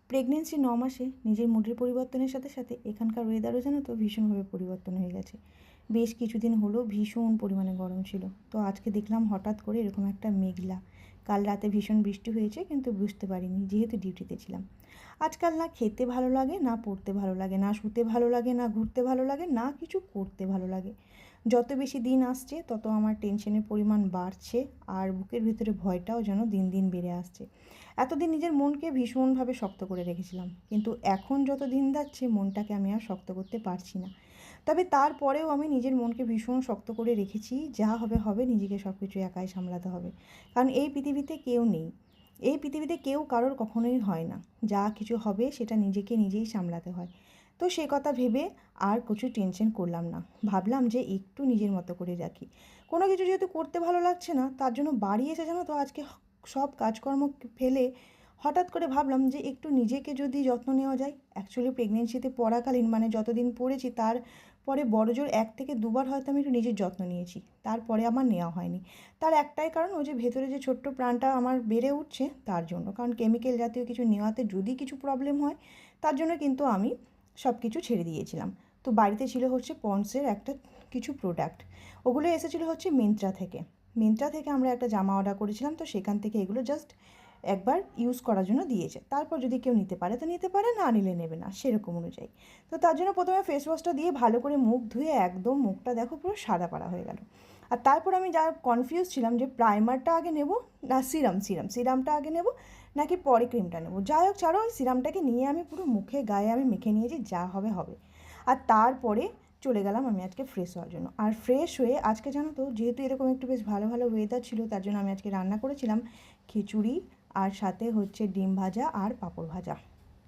Pregnancy 9 মাসে নিজের মুডের পরিবর্তনের সাথে সাথে এখানকার ওয়েদারও জানো তো ভীষণভাবে পরিবর্তন হয়ে গেছে। বেশ কিছুদিন হলো ভীষণ পরিমাণে গরম ছিল। তো আজকে দেখলাম হঠাৎ করে এরকম একটা মেঘলা। কাল রাতে ভীষণ বৃষ্টি হয়েছে কিন্তু বুঝতে পারিনি যেহেতু ডিউটিতে ছিলাম। আজকাল না খেতে ভালো লাগে, না পড়তে ভালো লাগে, না শুতে ভালো লাগে, না ঘুরতে ভালো লাগে, না কিছু করতে ভালো লাগে। যত বেশি দিন আসছে তত আমার টেনশনের পরিমাণ বাড়ছে আর বুকের ভিতরে ভয়টাও যেন দিন দিন বেড়ে আসছে। এতদিন নিজের মনকে ভীষণভাবে শক্ত করে রেখেছিলাম, কিন্তু এখন যত দিন যাচ্ছে মনটাকে আমি আর শক্ত করতে পারছি না। তবে তারপরেও আমি নিজের মনকে ভীষণ শক্ত করে রেখেছি, যা হবে হবে, নিজেকে সব কিছু একাই সামলাতে হবে। কারণ এই পৃথিবীতে কেউ নেই, এই পৃথিবীতে কেউ কারোর কখনোই হয় না। যা কিছু হবে সেটা নিজেকে নিজেই সামলাতে হয়। তো সে কথা ভেবে আর কিছু টেনশন করলাম না। ভাবলাম যে একটু নিজের মতো করে রাখি। কোনো কিছু যেহেতু করতে ভালো লাগছে না, তার জন্য বাড়ি এসে জানো তো আজকে সব কাজকর্ম ফেলে হঠাৎ করে ভাবলাম যে একটু নিজেকে যদি যত্ন নেওয়া যায়। অ্যাকচুয়ালি প্রেগনেন্সিতে পড়াকালীন মানে যতদিন পড়েছি তার পরে বড়জোর 1 থেকে 2 বার হয়তো আমি একটু নিজের যত্ন নিয়েছি। তারপরে আমার নেওয়া হয়নি। তার একটাই কারণ, ওই যে ভেতরে যে ছোট্ট প্রাণটা আমার বেড়ে উঠছে তার জন্য। কারণ কেমিক্যাল জাতীয় কিছু নেওয়াতে যদি কিছু প্রবলেম হয়, তার জন্য কিন্তু আমি সব কিছু ছেড়ে দিয়েছিলাম। তো বাড়িতে ছিল হচ্ছে পন্ডসের একটা কিছু প্রোডাক্ট। ওগুলো এসেছিলো হচ্ছে মিন্ত্রা থেকে। মিন্ত্রা থেকে আমরা একটা জামা অর্ডার করেছিলাম, তো সেখান থেকে এগুলো জাস্ট একবার ইউজ করার জন্য দিয়েছে। তারপর যদি কেউ নিতে পারে তো নিতে পারে, না নিলে নেবে না, সেরকম অনুযায়ী। তো তার জন্য প্রথমে ফেস ওয়াশটা দিয়ে ভালো করে মুখ ধুয়ে একদম মুখটা দেখো পুরো সাদা পাড়া হয়ে গেল। আর তারপর আমি যা কনফিউজ ছিলাম যে প্রাইমারটা আগে নেব না সিরামটা আগে নেব নাকি পরে ক্রিমটা নেব। যাই হোক ছাড়ো, ওই সিরামটাকে নিয়ে আমি পুরো মুখে গায়ে আমি মেখে নিয়েছি, যা হবে হবে। আর তারপরে চলে গেলাম আমি আজকে ফ্রেশ হওয়ার জন্য। আর ফ্রেশ হয়ে আজকে জানো তো, যেহেতু এরকম একটু বেশ ভালো ভালো ওয়েদার ছিল, তার জন্য আমি আজকে রান্না করেছিলাম খিচুড়ি, আর সাথে হচ্ছে ডিম ভাজা আর পাঁপড় ভাজা।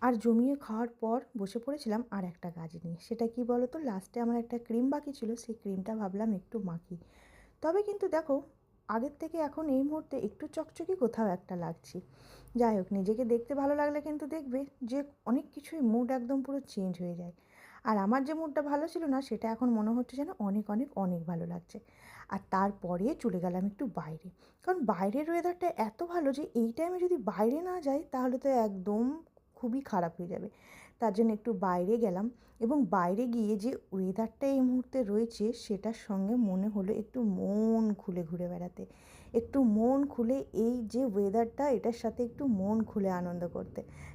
আর জমিয়ে খাওয়ার পর বসে পড়েছিলাম আর একটা কাজ নিয়ে। সেটা কি বলো তো, লাস্টে আমার একটা ক্রিম বাকি ছিল, সেই ক্রিমটা ভাবলাম একটু মাখি। তবে কিন্তু দেখো, আগের থেকে এখন এই মুহূর্তে একটু চকচকে কোথাও একটা লাগছি। যাই হোক, নিজেকে দেখতে ভালো লাগলে কিন্তু দেখবে যে অনেক কিছুই মুড একদম পুরো চেঞ্জ হয়ে যায়। আর আমার যে মুডটা ভালো ছিল না, সেটা এখন মনে হচ্ছে যেন অনেক অনেক অনেক ভালো লাগছে। আর তারপরে চলে গেলাম একটু বাইরে। কারণ বাইরের ওয়েদারটা এত ভালো যে এই টাইমে যদি বাইরে না যাই তাহলে তো একদম খুবই খারাপ হয়ে যাবে। তার জন্য একটু বাইরে গেলাম, এবং বাইরে গিয়ে যে ওয়েদারটা এই মুহূর্তে রয়েছে সেটার সঙ্গে মনে হলো একটু মন খুলে ঘুরে বেড়াতে। একটু মন খুলে এই যে ওয়েদারটা, এটার সাথে একটু মন খুলে আনন্দ করতে।